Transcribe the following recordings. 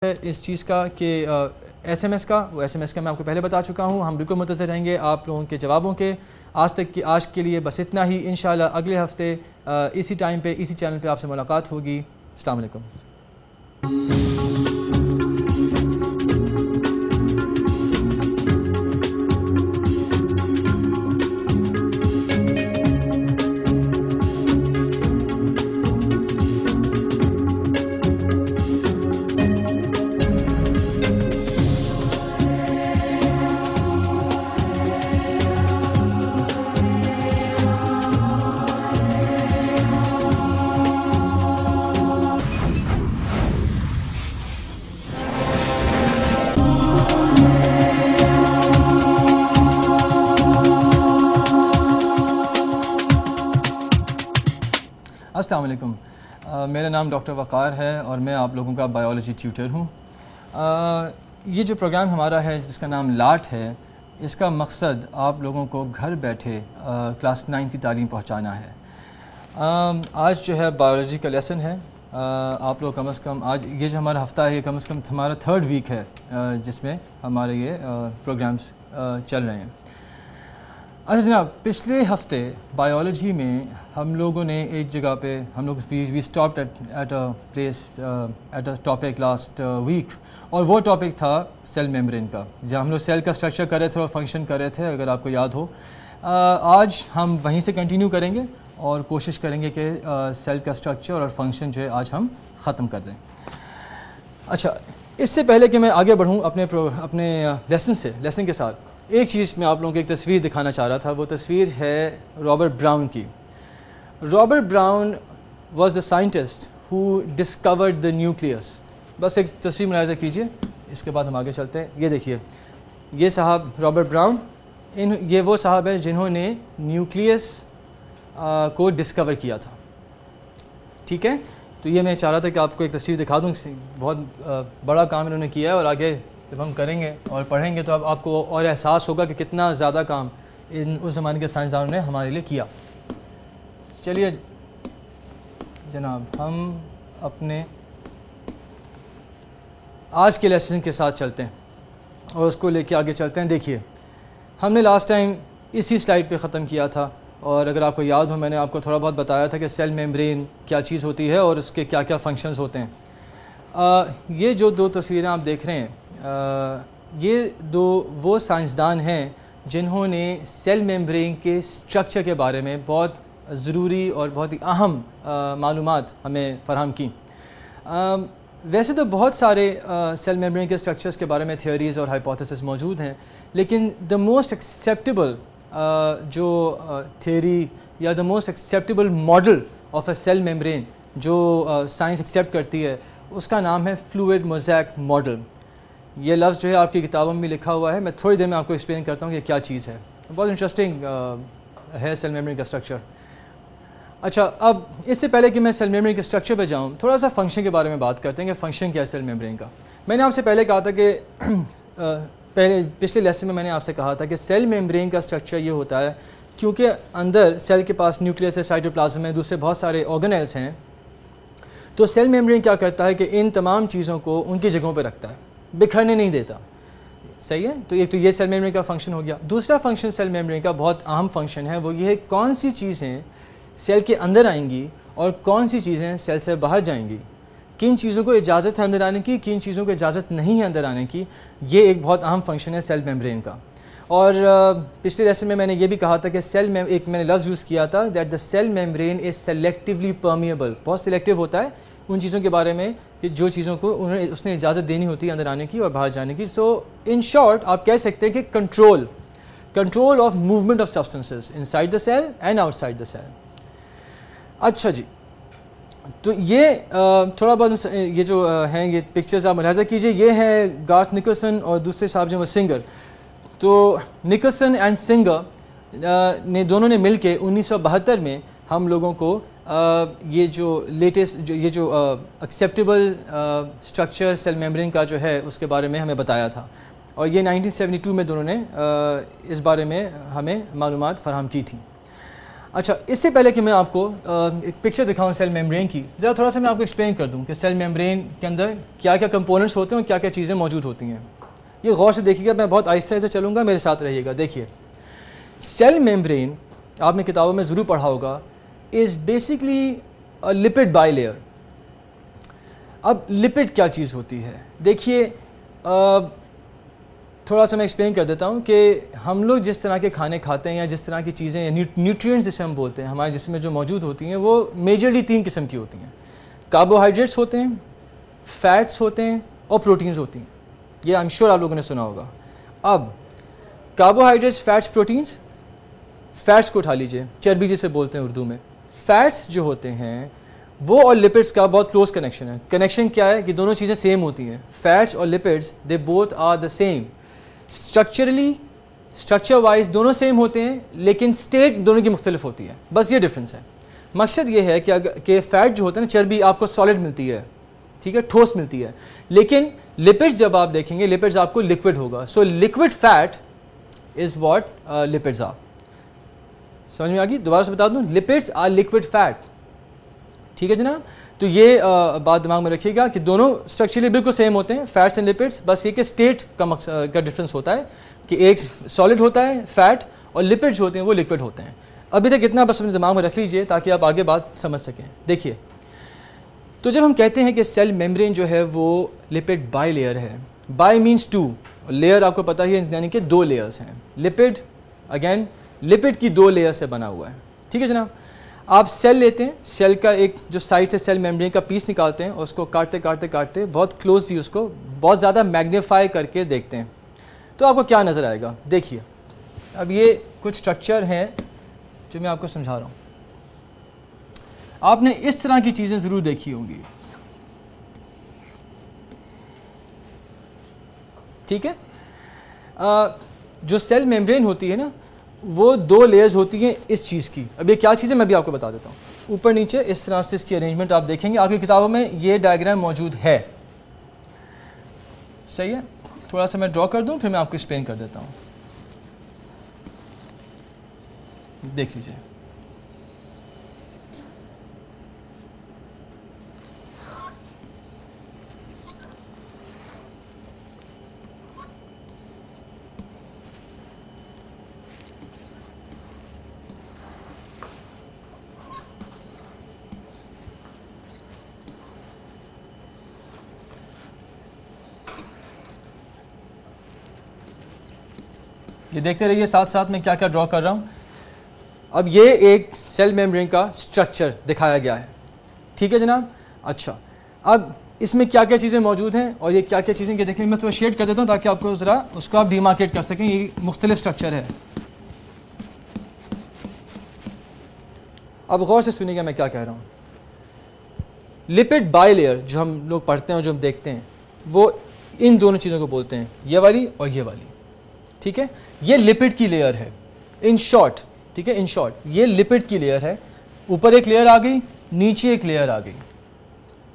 ہے اس چیز کا کہ ایس ایم ایس کا میں آپ کو پہلے بتا چکا ہوں. ہم بالکل منتظر رہیں گے آپ لوگوں کے جوابوں کے. آج کے لیے بس اتنا ہی. انشاءاللہ اگلے ہفتے اسی ٹائم پہ اسی چینل پہ آپ سے ملاقات ہوگی. السلام علیکم. السلام علیکم. میرا نام ڈاکٹر وقار ہے اور میں آپ لوگوں کا بایولوجی ٹیوٹر ہوں. یہ جو پروگرام ہمارا ہے جس کا نام لاٹ ہے، اس کا مقصد آپ لوگوں کو گھر بیٹھے کلاس 9 کی تعلیم پہنچانا ہے. آج جو ہے بایولوجی کا لیسن ہے. آپ لوگ کم از کم آج یہ جو ہمارا ہفتہ ہے یہ کم از کم ہمارا 3rd ویک ہے جس میں ہمارے یہ پروگرامز چل رہے ہیں. اچھا جناب، پچھلے ہفتے بایولوجی میں ہم لوگوں نے ایک جگہ پہ we stopped at a place at a topic last week, اور وہ ٹاپک تھا سیل میمبرین کا، جہاں ہم لوگ سیل کا اسٹرکچر کر رہے تھے اور فنکشن کر رہے تھے، اگر آپ کو یاد ہو. آج ہم وہیں سے کنٹینیو کریں گے اور کوشش کریں گے کہ سیل کا اسٹرکچر اور فنکشن جو ہے آج ہم ختم کر دیں. اچھا، اس سے پہلے کہ میں آگے بڑھوں اپنے لیسن کے ساتھ، ایک چیز میں آپ لوگوں کو ایک تصویر دکھانا چاہ رہا تھا. وہ تصویر ہے رابرٹ براؤن کی. Robert brown was the scientist who discovered the nucleus. بس ایک تصویر ملاحظہ کیجئے، اس کے بعد ہم آگے چلتے ہیں. یہ دیکھیے، یہ صاحب رابرٹ براؤن، یہ وہ صاحب ہے جنہوں نے نیوکلیس کو ڈسکور کیا تھا. ٹھیک ہے، تو یہ میں چاہ رہا تھا کہ آپ کو ایک تصویر دکھا دوں. بہت بڑا کام انہوں نے کیا ہے، اور آگے جب ہم کریں گے اور پڑھیں گے تو اب آپ کو اور احساس ہوگا کہ کتنا زیادہ کام اس زمانے کے سائنسدانوں نے ہمارے لیے کیا. چلیے جناب، ہم اپنے آج کے لیسن کے ساتھ چلتے ہیں اور اس کو لے کے آگے چلتے ہیں. دیکھیے، ہم نے لاسٹ ٹائم اسی سلائیڈ پہ ختم کیا تھا، اور اگر آپ کو یاد ہو میں نے آپ کو تھوڑا بہت بتایا تھا کہ سیل میمبرین کیا چیز ہوتی ہے اور اس کے کیا کیا فنکشنز ہوتے ہیں. یہ جو 2 تصویریں آپ دیکھ رہے ہیں، یہ 2 وہ سائنسدان ہیں جنہوں نے سیل میمبرین کے اسٹرکچر کے بارے میں بہت ضروری اور بہت ہی اہم معلومات ہمیں فراہم کی. ویسے تو بہت سارے سیل میمبرین کے اسٹرکچرز کے بارے میں تھیوریز اور ہائپوتھیسز موجود ہیں، لیکن دا موسٹ ایکسیپٹیبل جو تھیوری یا the most acceptable model of a cell membrane جو سائنس ایکسیپٹ کرتی ہے، اس کا نام ہے فلوئڈ موزیک ماڈل. یہ لفظ جو ہے آپ کی کتابوں میں بھی لکھا ہوا ہے. میں تھوڑی دیر میں آپ کو ایکسپلین کرتا ہوں کہ کیا چیز ہے. بہت انٹرسٹنگ ہے سیل میمبرین کا اسٹرکچر. اچھا، اب اس سے پہلے کہ میں سیل میمبرین کے اسٹرکچر پہ جاؤں، تھوڑا سا فنکشن کے بارے میں بات کرتے ہیں کہ فنکشن کیا ہے سیل میمبرین کا. میں نے آپ سے پہلے کہا تھا کہ پچھلے لیسن میں میں نے آپ سے کہا تھا کہ سیل میمبرین کا اسٹرکچر یہ ہوتا ہے کیونکہ اندر سیل کے پاس نیوکلیس ہے، سائٹوپلازم ہے، دوسرے بہت سارے آرگنیلز ہیں. تو سیل میمبرین کیا کرتا ہے کہ ان تمام چیزوں کو ان کی جگہوں پہ رکھتا ہے، بکھرنے نہیں دیتا. صحیح ہے، تو ایک تو یہ سیل میمبرین کا فنکشن ہو گیا. دوسرا فنکشن سیل میمبرین کا بہت اہم فنکشن ہے، وہ یہ ہے کون سی چیزیں سیل کے اندر آئیں گی اور کون سی چیزیں سیل سے باہر جائیں گی، کن چیزوں کو اجازت ہے اندر آنے کی، کن چیزوں کو اجازت نہیں ہے اندر آنے کی. یہ ایک بہت اہم فنکشن ہے سیل میمبرین کا. اور پچھلے لیسن میں نے یہ بھی کہا تھا کہ ایک میں نے لفظ یوز کیا تھا that the cell membrane is selectively permeable. بہت سلیکٹیو ہوتا ہے ان چیزوں کے بارے میں کہ جو چیزوں کو اس نے اجازت دینی ہوتی ہے اندر آنے کی اور باہر جانے کی. سو ان شارٹ آپ کہہ سکتے ہیں کہ control of movement of substances inside the cell and outside the cell. اچھا جی، تو یہ تھوڑا بہت یہ جو ہیں یہ پکچرز آپ ملاحظہ کیجئے. یہ ہے گارتھ نکلسن اور دوسرے صاحب جو وہ سنگر. تو نکلسن اینڈ سنگر نے دونوں نے مل کے 1972 میں ہم لوگوں کو یہ جو لیٹسٹ یہ جو ایکسیپٹیبل اسٹرکچر سیل میمبرین کا جو ہے اس کے بارے میں ہمیں بتایا تھا. اور یہ 1972 میں دونوں نے اس بارے میں ہمیں معلومات فراہم کی تھی. اچھا، اس سے پہلے کہ میں آپ کو ایک پکچر دکھاؤں سیل میمبرین کی، ذرا تھوڑا سا میں آپ کو ایکسپلین کر دوں کہ سیل میمبرین کے اندر کیا کیا کمپوننٹس ہوتے ہیں اور کیا کیا چیزیں موجود ہوتی ہیں. یہ غور سے دیکھیے گا، میں بہت آہستہ سے چلوں گا، میرے ساتھ رہیے گا. دیکھیے، سیل میمبرین آپ نے کتابوں میں ضرور پڑھا ہوگا، is basically lipid bilayer. اب لپڈ کیا چیز ہوتی ہے؟ دیکھیے تھوڑا سا میں ایکسپلین کر دیتا ہوں کہ ہم لوگ جس طرح کے کھانے کھاتے ہیں یا جس طرح کی چیزیں نیوٹرینٹس جسے ہم بولتے ہیں ہمارے جسم میں جو موجود ہوتی ہیں، وہ میجرلی 3 قسم کی ہوتی ہیں. کاربوہائیڈریٹس ہوتے ہیں، فیٹس ہوتے ہیں اور پروٹینز ہوتی ہیں. یہ آئی ایم شیور آپ لوگوں نے سنا ہوگا. اب کاربوہائیڈریٹس، فیٹس، پروٹینز. فیٹس کو اٹھا لیجئے، چربی جسے بولتے ہیں اردو میں. فیٹس جو ہوتے ہیں وہ اور لپڈس کا بہت کلوز کنیکشن ہے. کنیکشن کیا ہے کہ دونوں چیزیں سیم ہوتی ہیں. فیٹس اور lipids they both are the same. Structurally, structure wise دونوں سیم ہوتے ہیں، لیکن اسٹیٹ دونوں کی مختلف ہوتی ہے. بس یہ ڈفرینس ہے. مقصد یہ ہے کہ فیٹ جو ہوتا ہے نا، چربی آپ کو سالڈ ملتی ہے، ٹھیک ہے، ٹھوس ملتی ہے. لیکن لپڈس جب آپ دیکھیں گے، لپڈس آپ کو لکوڈ ہوگا. So liquid fat is what lipids are. سمجھ میں آ گئی؟ دوبارہ سے بتا دوں، لپڈس آر لکوڈ فیٹ. ٹھیک ہے جناب؟ تو یہ بات دماغ میں رکھیے گا کہ دونوں اسٹرکچرلی بالکل سیم ہوتے ہیں، فیٹس اینڈ لپڈس. بس یہ کہ اسٹیٹ کا ڈفرینس ہوتا ہے کہ ایک سالڈ ہوتا ہے فیٹ، اور لپڈ جو ہوتے ہیں وہ لکوڈ ہوتے ہیں. ابھی تک اتنا بس اپنے دماغ میں رکھ لیجئے تاکہ آپ آگے بات سمجھ سکیں. دیکھیے، تو جب ہم کہتے ہیں کہ سیل میمبرین جو ہے وہ لپڈ بائی لیئر ہے، بائی مینس 2، لیئر آپ کو پتہ ہی ہے یعنی کہ 2 لیئرز ہیں. لپڈ اگین لپڈ کی 2 لیئر سے بنا ہوا ہے. ٹھیک ہے جناب؟ آپ سیل لیتے ہیں، سیل کا ایک جو سائڈ سے سیل میمبرین کا پیس نکالتے ہیں اور اس کو کاٹتے کاٹتے کاٹتے بہت کلوزلی اس کو بہت زیادہ میگنیفائی کر کے دیکھتے ہیں، تو آپ کو کیا نظر آئے گا؟ دیکھیے، اب یہ کچھ اسٹرکچر ہیں جو میں آپ کو سمجھا رہا ہوں. آپ نے اس طرح کی چیزیں ضرور دیکھی ہوں گی. ٹھیک ہے؟ جو سیل میمبرین ہوتی ہے نا، وہ 2 لیئرز ہوتی ہیں اس چیز کی. اب یہ کیا چیز ہے میں بھی آپ کو بتا دیتا ہوں. اوپر نیچے اس طرح سے اس کی ارینجمنٹ آپ دیکھیں گے، آپ کی کتابوں میں یہ ڈائیگرام موجود ہے. صحیح ہے؟ تھوڑا سا میں ڈرا کر دوں پھر میں آپ کو ایکسپلین کر دیتا ہوں. دیکھ لیجیے. یہ دیکھتے رہیے ساتھ ساتھ میں کیا کیا ڈرا کر رہا ہوں. اب یہ ایک سیل میمبرین کا اسٹرکچر دکھایا گیا ہے. ٹھیک ہے جناب؟ اچھا، اب اس میں کیا کیا چیزیں موجود ہیں اور یہ کیا کیا چیزیں کہ دیکھیں میں تھوڑا شیڈ کر دیتا ہوں تاکہ آپ کو ذرا اس کو آپ ڈیمارکیٹ کر سکیں. یہ مختلف اسٹرکچر ہے. اب غور سے سنیے گا میں کیا کہہ رہا ہوں. لپڈ بائی لیئر جو ہم لوگ پڑھتے ہیں اور جو ہم دیکھتے ہیں وہ ان دونوں چیزوں کو بولتے ہیں، یہ والی اور یہ والی. ٹھیک ہے؟ یہ لپڈ کی لیئر ہے ان شارٹ. ٹھیک ہے؟ ان شارٹ یہ لپڈ کی لیئر ہے. اوپر ایک لیئر آ گئی، نیچے ایک لیئر آ گئی.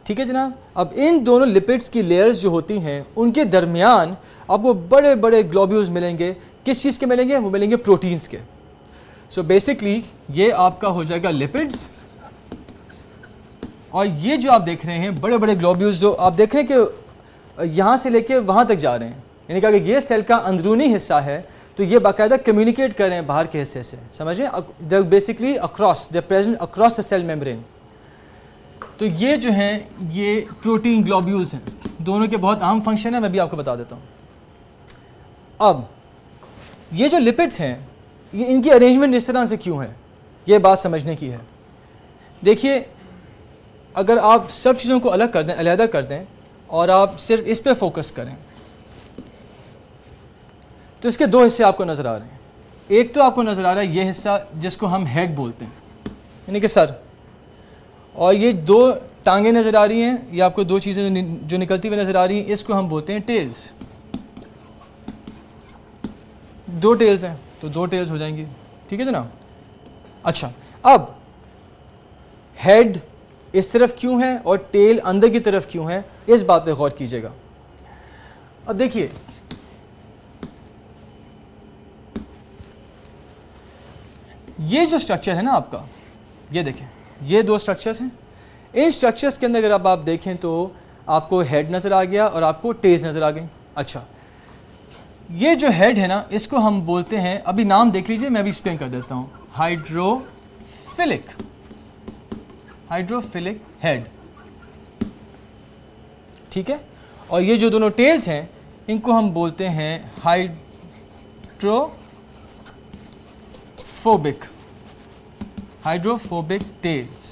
ٹھیک ہے جناب؟ اب ان دونوں لپڈس کی لیئرز جو ہوتی ہیں ان کے درمیان آپ کو بڑے بڑے گلوبیولز ملیں گے. کس چیز کے ملیں گے؟ وہ ملیں گے پروٹینز کے. سو بیسکلی یہ آپ کا ہو جائے گا لپڈس، اور یہ جو آپ دیکھ رہے ہیں بڑے بڑے گلوبیولز جو آپ دیکھ رہے ہیں کہ یہاں سے لے کے وہاں تک جا رہے ہیں، یعنی کہ اگر یہ سیل کا اندرونی حصہ ہے تو یہ باقاعدہ کمیونیکیٹ کر رہے ہیں باہر کے حصے سے. سمجھیں؟ They basically across, they present across the cell membrane. تو یہ جو ہیں یہ پروٹین گلوبیولز ہیں. دونوں کے بہت عام فنکشن ہیں، میں بھی آپ کو بتا دیتا ہوں. اب یہ جو لپڈس ہیں یہ ان کی ارینجمنٹ اس طرح سے کیوں ہے، یہ بات سمجھنے کی ہے. دیکھیے، اگر آپ سب چیزوں کو الگ کر دیں، علیحدہ کر دیں اور آپ صرف اس پہ فوکس کریں تو اس کے 2 حصے آپ کو نظر آ رہے ہیں. ایک تو آپ کو نظر آ رہا ہے یہ حصہ جس کو ہم ہیڈ بولتے ہیں، یعنی کہ سر، اور یہ 2 ٹانگیں نظر آ رہی ہیں، یہ آپ کو 2 چیزیں جو نکلتی ہوئی نظر آ رہی ہیں، اس کو ہم بولتے ہیں ٹیلز. 2 ٹیلز ہیں تو 2 ٹیلز ہو جائیں گی. ٹھیک ہے جناب؟ اچھا، اب ہیڈ اس طرف کیوں ہے اور ٹیل اندر کی طرف کیوں ہے، اس بات پہ غور کیجیے گا. اب دیکھیے، یہ جو اسٹرکچر ہے نا آپ کا، یہ دیکھیں، یہ دو اسٹرکچرس ہیں. ان اسٹرکچرس کے اندر اگر آپ دیکھیں تو آپ کو ہیڈ نظر آ گیا اور آپ کو ٹیز نظر آ گئی. اچھا، یہ جو ہیڈ ہے نا اس کو ہم بولتے ہیں، ابھی نام دیکھ لیجئے، میں ابھی ایکسپلین کر دیتا ہوں، ہائیڈروفیلک ہیڈ. ٹھیک ہے. اور یہ جو دونوں ٹیلز ہیں ان کو ہم بولتے ہیں ہائیڈروفوبک ٹیلز.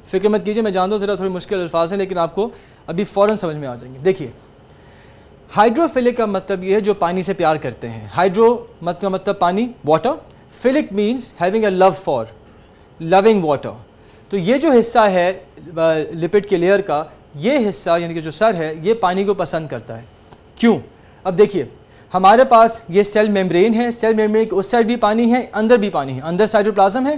فکر مت کیجیے، میں جانتا ہوں ذرا تھوڑی مشکل الفاظ ہیں لیکن آپ کو ابھی فوراً سمجھ میں آ جائیں گے. دیکھیے، ہائیڈروفیلک کا مطلب یہ ہے جو پانی سے پیار کرتے ہیں. ہائیڈرو مطلب پانی، water. Philic means having a love for, loving water. تو یہ جو حصہ ہے لپڈ کے لیئر کا، یہ حصہ یعنی کہ جو سر ہے یہ پانی کو پسند کرتا ہے. کیوں؟ اب دیکھیے، ہمارے پاس یہ سیل میمبرین ہے، سیل میمبرین کے اس سائڈ بھی پانی ہے، اندر بھی پانی ہے، اندر سائٹوپلازم ہے،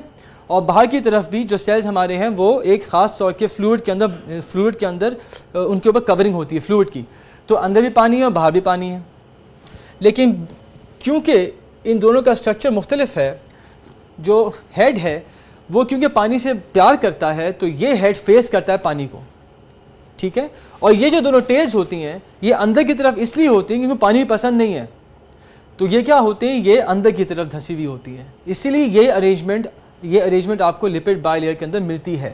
اور باہر کی طرف بھی جو سیلز ہمارے ہیں وہ ایک خاص طور کے فلوئڈ کے اندر ان کے اوپر کورنگ ہوتی ہے فلوئڈ کی. تو اندر بھی پانی ہے اور باہر بھی پانی ہے. لیکن کیونکہ ان دونوں کا اسٹرکچر مختلف ہے، جو ہیڈ ہے وہ کیونکہ پانی سے پیار کرتا ہے تو یہ ہیڈ فیس کرتا ہے پانی کو. ٹھیک ہے. اور یہ جو دونوں ٹیلز ہوتی ہیں یہ اندر کی طرف اس لیے ہوتی ہیں کیونکہ پانی پسند نہیں ہے، تو یہ کیا ہوتے ہیں، یہ اندر کی طرف دھسی ہوئی ہوتی ہے. اسی لیے یہ ارینجمنٹ آپ کو لپڈ بائی لیئر کے اندر ملتی ہے.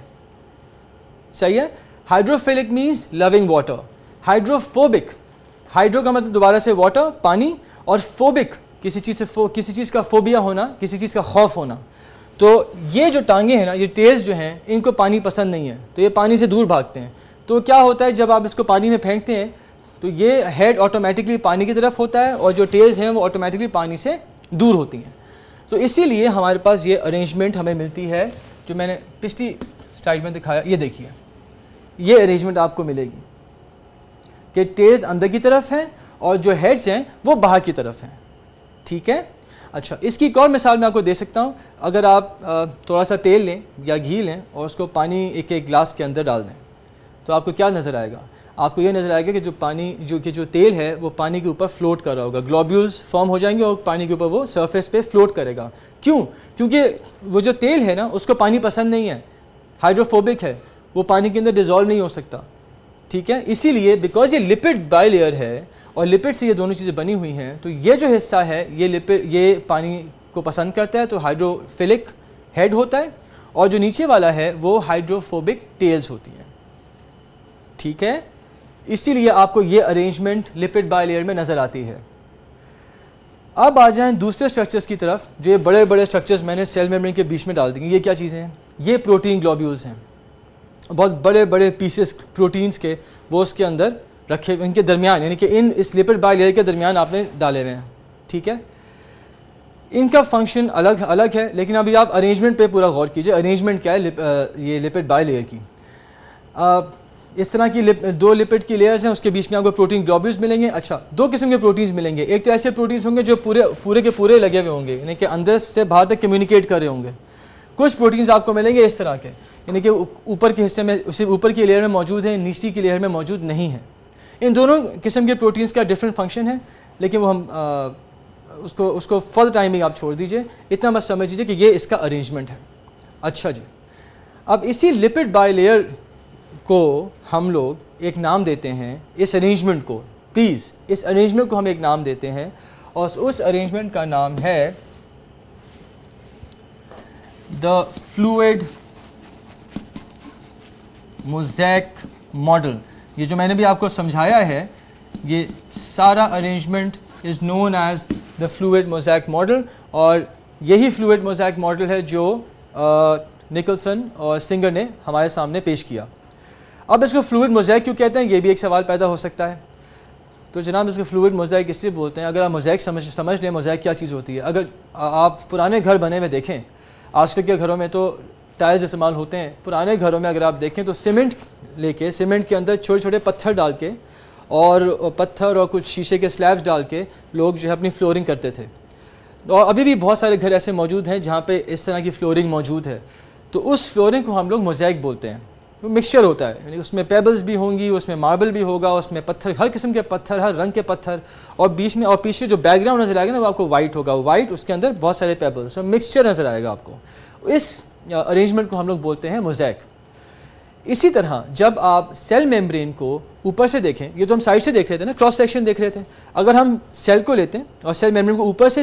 صحیح ہے. ہائیڈروفیلک مینس لونگ واٹر. ہائیڈروفوبک، ہائیڈرو کا مطلب دوبارہ سے واٹر، پانی، اور فوبک کسی چیز کا فوبیا ہونا، کسی چیز کا خوف ہونا. تو یہ جو ٹانگیں ہیں نا، یہ ٹیلز جو ہیں ان کو پانی پسند نہیں ہے تو یہ پانی سے دور بھاگتے ہیں. تو کیا ہوتا ہے جب آپ اس کو پانی میں پھینکتے ہیں تو یہ ہیڈ آٹومیٹکلی پانی کی طرف ہوتا ہے اور جو ٹیلز ہیں وہ آٹومیٹکلی پانی سے دور ہوتی ہیں. تو اسی لیے ہمارے پاس یہ ارینجمنٹ ہمیں ملتی ہے جو میں نے پچھلی سلائڈ میں دکھایا. یہ دیکھیے، یہ ارینجمنٹ آپ کو ملے گی کہ ٹیلز اندر کی طرف ہیں اور جو ہیڈز ہیں وہ باہر کی طرف ہیں. ٹھیک ہے. اچھا، اس کی ایک اور مثال میں آپ کو دے سکتا ہوں. اگر آپ تھوڑا سا تیل لیں یا گھی لیں اور اس کو پانی ایک گلاس کے اندر ڈال دیں تو آپ کو کیا نظر آئے گا؟ آپ کو یہ نظر آئے گا کہ جو تیل ہے وہ پانی کے اوپر فلوٹ کر رہا ہوگا. گلوبیولز فارم ہو جائیں گے اور پانی کے اوپر وہ سرفیس پہ فلوٹ کرے گا. کیوں؟ کیونکہ وہ جو تیل ہے نا اس کو پانی پسند نہیں ہے، ہائیڈروفوبک ہے، وہ پانی کے اندر ڈیزالو نہیں ہو سکتا. ٹھیک ہے. اسی لیے بیکاز یہ لپڈ بائی لیئر ہے اور لپڈ سے یہ دونوں چیزیں بنی ہوئی ہیں تو یہ جو حصہ ہے یہ پانی کو پسند کرتا ہے تو ہائیڈروفیلک ہیڈ ہوتا ہے، اور جو نیچے والا ہے وہ ہائیڈروفوبک ٹیلز ہوتی ہیں. ٹھیک ہے. اسی لیے آپ کو یہ ارینجمنٹ لپڈ بائی لیئر میں نظر آتی ہے. اب آ جائیں دوسرے اسٹرکچرز کی طرف. جو یہ بڑے بڑے اسٹرکچرز میں نے سیل میمبرین کے بیچ میں ڈال دی، یہ کیا چیزیں ہیں؟ یہ پروٹین گلوبیولز ہیں. بہت بڑے بڑے پیسز پروٹینز کے وہ اس کے اندر رکھے، ان کے درمیان یعنی کہ اس لپڈ بائی لیئر کے درمیان آپ نے ڈالے ہوئے ہیں. ٹھیک ہے. ان کا فنکشن الگ ہے لیکن ابھی آپ ارینجمنٹ پہ پورا غور کیجئے. ارینجمنٹ کیا ہے یہ لپڈ بائی لیئر کی؟ اس طرح کی دو لپڈ کی لیئرز ہیں، اس کے بیچ میں آپ کو پروٹین گلوبیولز ملیں گے. اچھا، دو قسم کے پروٹینز ملیں گے. ایک تو ایسے پروٹینز ہوں گے جو پورے کے پورے لگے ہوئے ہوں گے یعنی کہ اندر سے باہر تک کمیونیکیٹ کر رہے ہوں گے. کچھ پروٹینز آپ کو ملیں گے اس طرح کے یعنی کہ اوپر کے حصے میں صرف اوپر کی لیئر میں موجود ہیں، نیچلی کی لیئر میں موجود نہیں ہیں. ان دونوں قسم کے پروٹینز کا ڈفرینٹ فنکشن ہے لیکن وہ ہم اس کو فار دا ٹائمنگ آپ چھوڑ دیجئے. اتنا بس سمجھ لیجیے کہ یہ اس کا ارینجمنٹ ہے. اچھا جی، اب اسی لپڈ بائی لیئر کو ہم لوگ ایک نام دیتے ہیں، اس ارینجمنٹ کو، پلیز اس ارینجمنٹ کو ہم ایک نام دیتے ہیں اور اس ارینجمنٹ کا نام ہے دا فلوئڈ موزیک ماڈل. یہ جو میں نے بھی آپ کو سمجھایا ہے یہ سارا arrangement is known as the fluid mosaic model, اور یہی فلوئڈ موزیک ماڈل ہے جو نکلسن اور سنگر نے ہمارے سامنے پیش کیا. اب اس کو فلوئڈ موزیک کیوں کہتے ہیں یہ بھی ایک سوال پیدا ہو سکتا ہے. تو جناب اس کو فلوئڈ موزیک اس لیے بولتے ہیں، اگر آپ موزیک سمجھ لیں موزیک کیا چیز ہوتی ہے. اگر آپ پرانے گھر بنے ہوئے دیکھیں، آج تک کے گھروں میں تو ٹائلز استعمال ہوتے ہیں، پرانے گھروں میں اگر آپ دیکھیں تو سیمنٹ لے کے سیمنٹ کے اندر چھوٹے چھوٹے پتھر ڈال کے اور کچھ شیشے کے سلیبس ڈال کے لوگ جو ہے اپنی فلورنگ کرتے تھے. اور ابھی بھی بہت سارے گھر ایسے موجود ہیں جہاں پہ اس طرح کی فلورنگ موجود ہے. تو اس فلورنگ کو ہم لوگ موزیک بولتے ہیں. مکسچر ہوتا ہے، یعنی اس میں پیبلز بھی ہوں گی، اس میں ماربل بھی ہوگا، اس میں پتھر، ہر قسم کے پتھر، ہر رنگ کے پتھر، اور بیچ میں اور پیچھے جو بیک گراؤنڈ نظر آئے گا نا وہ آپ کو وائٹ ہوگا، وائٹ اس کے اندر بہت سارے پیبلز، اور مکسچر نظر آئے گا آپ کو. اس ارینجمنٹ کو ہم لوگ بولتے ہیں موزیک. اسی طرح جب آپ سیل میمبرین کو اوپر سے دیکھیں، یہ تو ہم سائڈ سے دیکھ رہے تھے نا، کراس سیکشن دیکھ رہے تھے، اگر ہم سیل کو لیتے ہیں اور سیل میمبرین کو اوپر سے